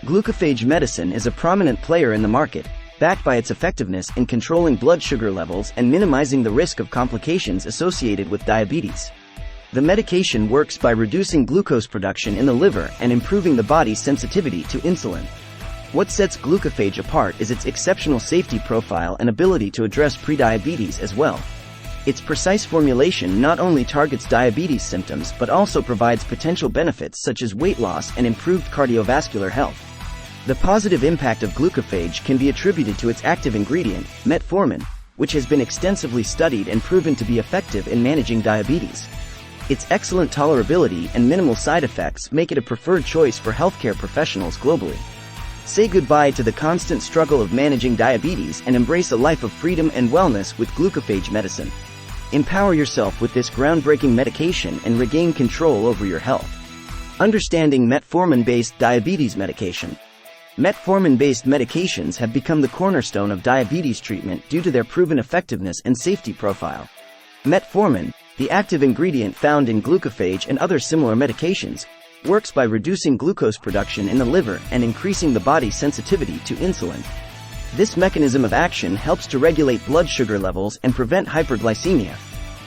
Glucophage medicine is a prominent player in the market, backed by its effectiveness in controlling blood sugar levels and minimizing the risk of complications associated with diabetes. The medication works by reducing glucose production in the liver and improving the body's sensitivity to insulin. What sets Glucophage apart is its exceptional safety profile and ability to address prediabetes as well. Its precise formulation not only targets diabetes symptoms but also provides potential benefits such as weight loss and improved cardiovascular health. The positive impact of Glucophage can be attributed to its active ingredient, metformin, which has been extensively studied and proven to be effective in managing diabetes. Its excellent tolerability and minimal side effects make it a preferred choice for healthcare professionals globally. Say goodbye to the constant struggle of managing diabetes and embrace a life of freedom and wellness with Glucophage medicine. Empower yourself with this groundbreaking medication and regain control over your health. Understanding Metformin-Based diabetes medication. Metformin-based medications have become the cornerstone of diabetes treatment due to their proven effectiveness and safety profile. Metformin, the active ingredient found in Glucophage and other similar medications, works by reducing glucose production in the liver and increasing the body's sensitivity to insulin. This mechanism of action helps to regulate blood sugar levels and prevent hyperglycemia.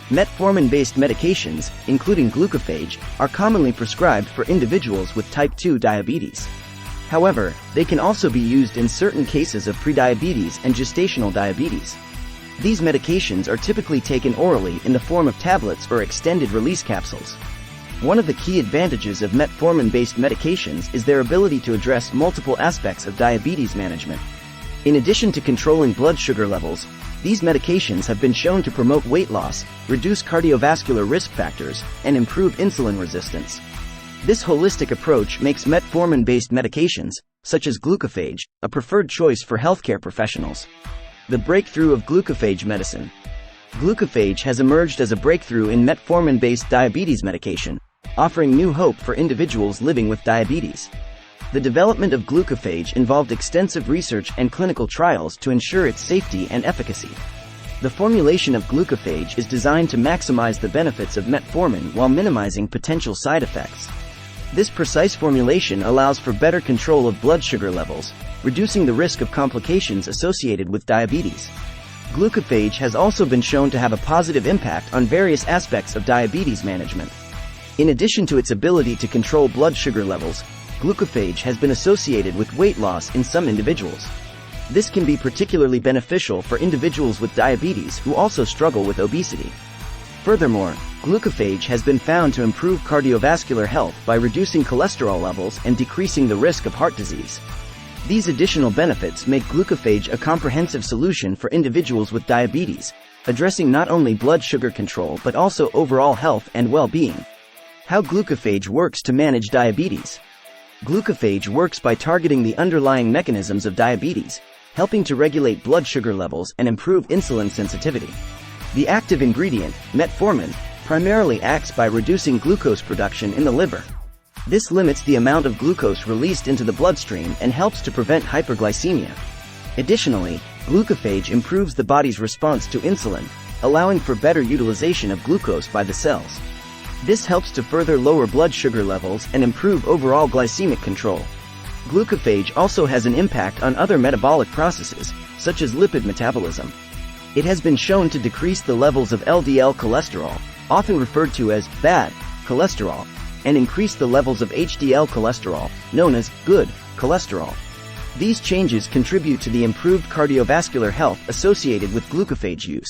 Metformin-based medications, including Glucophage, are commonly prescribed for individuals with type 2 diabetes. However, they can also be used in certain cases of prediabetes and gestational diabetes. These medications are typically taken orally in the form of tablets or extended-release capsules. One of the key advantages of metformin-based medications is their ability to address multiple aspects of diabetes management. In addition to controlling blood sugar levels, these medications have been shown to promote weight loss, reduce cardiovascular risk factors, and improve insulin resistance. This holistic approach makes metformin-based medications, such as Glucophage, a preferred choice for healthcare professionals. The breakthrough of Glucophage medicine. Glucophage has emerged as a breakthrough in metformin-based diabetes medication, offering new hope for individuals living with diabetes. The development of Glucophage involved extensive research and clinical trials to ensure its safety and efficacy. The formulation of Glucophage is designed to maximize the benefits of metformin while minimizing potential side effects. This precise formulation allows for better control of blood sugar levels, reducing the risk of complications associated with diabetes. Glucophage has also been shown to have a positive impact on various aspects of diabetes management. In addition to its ability to control blood sugar levels, Glucophage has been associated with weight loss in some individuals. This can be particularly beneficial for individuals with diabetes who also struggle with obesity. Furthermore, Glucophage has been found to improve cardiovascular health by reducing cholesterol levels and decreasing the risk of heart disease. These additional benefits make Glucophage a comprehensive solution for individuals with diabetes, addressing not only blood sugar control but also overall health and well-being. How Glucophage works to manage diabetes. Glucophage works by targeting the underlying mechanisms of diabetes, helping to regulate blood sugar levels and improve insulin sensitivity. The active ingredient, metformin, primarily acts by reducing glucose production in the liver. This limits the amount of glucose released into the bloodstream and helps to prevent hyperglycemia. Additionally, Glucophage improves the body's response to insulin, allowing for better utilization of glucose by the cells. This helps to further lower blood sugar levels and improve overall glycemic control. Glucophage also has an impact on other metabolic processes, such as lipid metabolism. It has been shown to decrease the levels of LDL cholesterol, often referred to as bad cholesterol, and increase the levels of HDL cholesterol, known as good cholesterol. These changes contribute to the improved cardiovascular health associated with Glucophage use.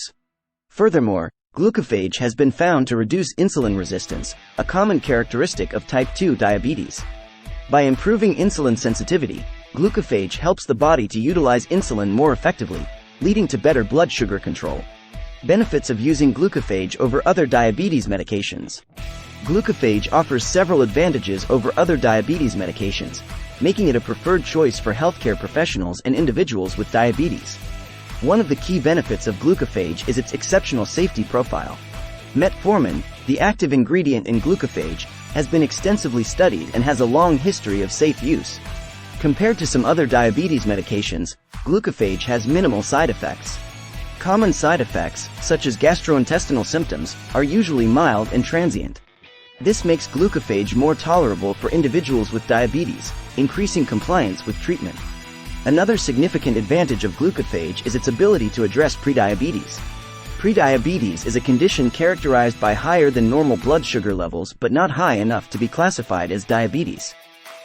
Furthermore, Glucophage has been found to reduce insulin resistance, a common characteristic of type 2 diabetes. By improving insulin sensitivity, Glucophage helps the body to utilize insulin more effectively, leading to better blood sugar control. Benefits of using Glucophage over other diabetes medications. Glucophage offers several advantages over other diabetes medications, making it a preferred choice for healthcare professionals and individuals with diabetes. One of the key benefits of Glucophage is its exceptional safety profile. Metformin, the active ingredient in Glucophage, has been extensively studied and has a long history of safe use. Compared to some other diabetes medications, Glucophage has minimal side effects. Common side effects, such as gastrointestinal symptoms, are usually mild and transient. This makes glucophage more tolerable for individuals with diabetes, increasing compliance with treatment. Another significant advantage of glucophage is its ability to address prediabetes. Prediabetes is a condition characterized by higher than normal blood sugar levels but not high enough to be classified as diabetes.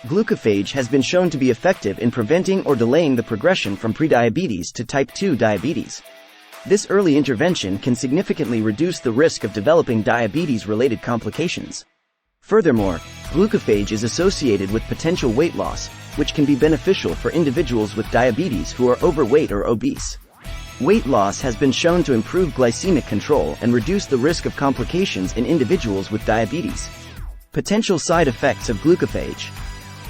Glucophage has been shown to be effective in preventing or delaying the progression from prediabetes to type 2 diabetes. This early intervention can significantly reduce the risk of developing diabetes-related complications. Furthermore, glucophage is associated with potential weight loss, which can be beneficial for individuals with diabetes who are overweight or obese. Weight loss has been shown to improve glycemic control and reduce the risk of complications in individuals with diabetes. Potential side effects of glucophage.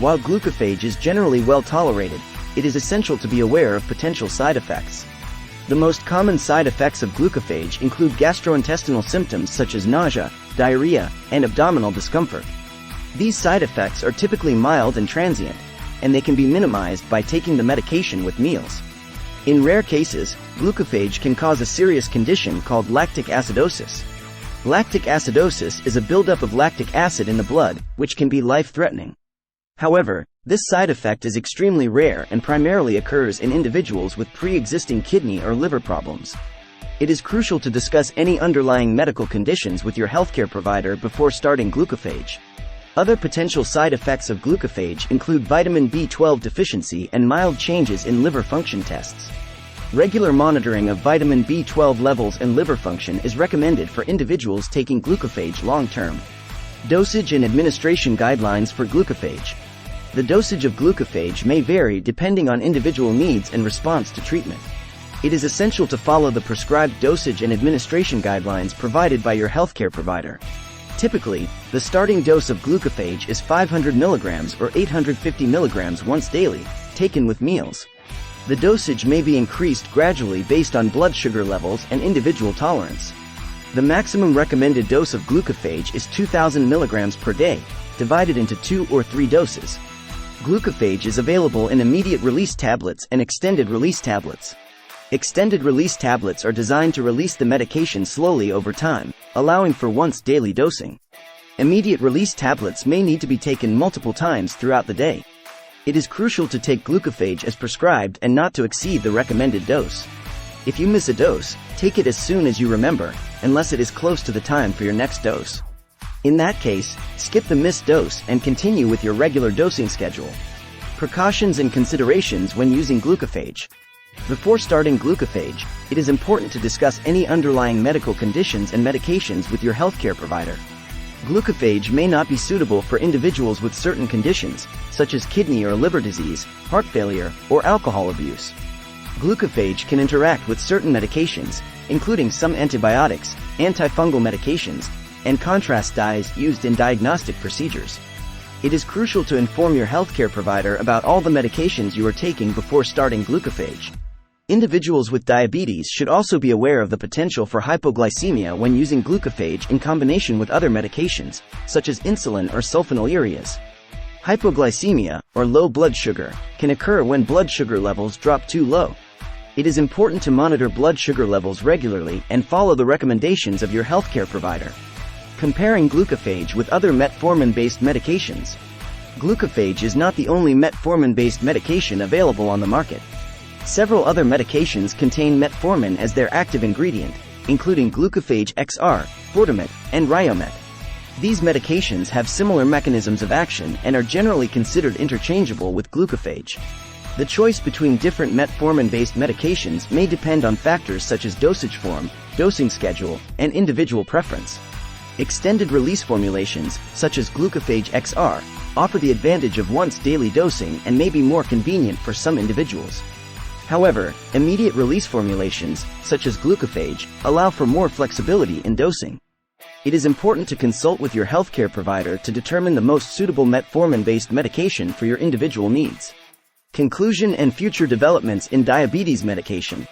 While glucophage is generally well tolerated, it is essential to be aware of potential side effects. The most common side effects of glucophage include gastrointestinal symptoms such as nausea, diarrhea, and abdominal discomfort. These side effects are typically mild and transient, and they can be minimized by taking the medication with meals. In rare cases, glucophage can cause a serious condition called lactic acidosis. Lactic acidosis is a buildup of lactic acid in the blood, which can be life-threatening. However, this side effect is extremely rare and primarily occurs in individuals with pre-existing kidney or liver problems. It is crucial to discuss any underlying medical conditions with your healthcare provider before starting glucophage. Other potential side effects of glucophage include vitamin B12 deficiency and mild changes in liver function tests. Regular monitoring of vitamin B12 levels and liver function is recommended for individuals taking glucophage long-term. Dosage and administration guidelines for glucophage. The dosage of glucophage may vary depending on individual needs and response to treatment. It is essential to follow the prescribed dosage and administration guidelines provided by your healthcare provider. Typically, the starting dose of glucophage is 500 mg or 850 mg once daily, taken with meals. The dosage may be increased gradually based on blood sugar levels and individual tolerance. The maximum recommended dose of glucophage is 2,000 mg per day, divided into 2 or 3 doses. Glucophage is available in immediate-release tablets and extended-release tablets. Extended-release tablets are designed to release the medication slowly over time, allowing for once-daily dosing. Immediate-release tablets may need to be taken multiple times throughout the day. It is crucial to take glucophage as prescribed and not to exceed the recommended dose. If you miss a dose, take it as soon as you remember, unless it is close to the time for your next dose. In that case, skip the missed dose and continue with your regular dosing schedule. Precautions and considerations when using glucophage. Before starting glucophage, it is important to discuss any underlying medical conditions and medications with your healthcare provider. Glucophage may not be suitable for individuals with certain conditions, such as kidney or liver disease, heart failure, or alcohol abuse. Glucophage can interact with certain medications, including some antibiotics, antifungal medications, and contrast dyes used in diagnostic procedures. It is crucial to inform your healthcare provider about all the medications you are taking before starting glucophage. Individuals with diabetes should also be aware of the potential for hypoglycemia when using glucophage in combination with other medications, such as insulin or sulfonylureas. Hypoglycemia, or low blood sugar, can occur when blood sugar levels drop too low. It is important to monitor blood sugar levels regularly and follow the recommendations of your healthcare provider. Comparing glucophage with other metformin-based medications. Glucophage is not the only metformin-based medication available on the market. Several other medications contain metformin as their active ingredient, including Glucophage XR, Fortimet, and Riomet. These medications have similar mechanisms of action and are generally considered interchangeable with glucophage. The choice between different metformin-based medications may depend on factors such as dosage form, dosing schedule, and individual preference. Extended-release formulations, such as Glucophage XR, offer the advantage of once-daily dosing and may be more convenient for some individuals. However, immediate-release formulations, such as glucophage, allow for more flexibility in dosing. It is important to consult with your healthcare provider to determine the most suitable metformin-based medication for your individual needs. Conclusion and future developments in diabetes medication.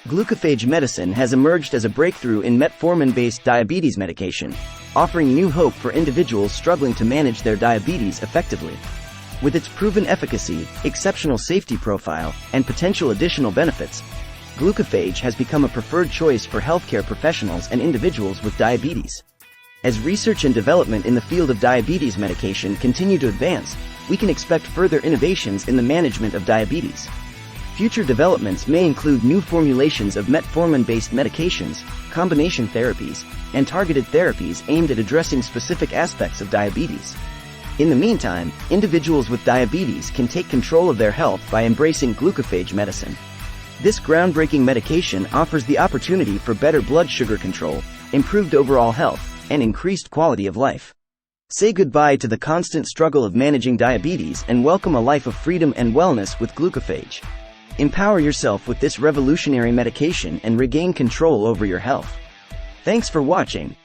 Glucophage medicine has emerged as a breakthrough in metformin-based diabetes medication, offering new hope for individuals struggling to manage their diabetes effectively. With its proven efficacy, exceptional safety profile, and potential additional benefits, glucophage has become a preferred choice for healthcare professionals and individuals with diabetes. As research and development in the field of diabetes medication continue to advance, we can expect further innovations in the management of diabetes. Future developments may include new formulations of metformin-based medications, combination therapies, and targeted therapies aimed at addressing specific aspects of diabetes. In the meantime, individuals with diabetes can take control of their health by embracing glucophage medicine. This groundbreaking medication offers the opportunity for better blood sugar control, improved overall health, and increased quality of life. Say goodbye to the constant struggle of managing diabetes and welcome a life of freedom and wellness with Glucophage. Empower yourself with this revolutionary medication and regain control over your health. Thanks for watching.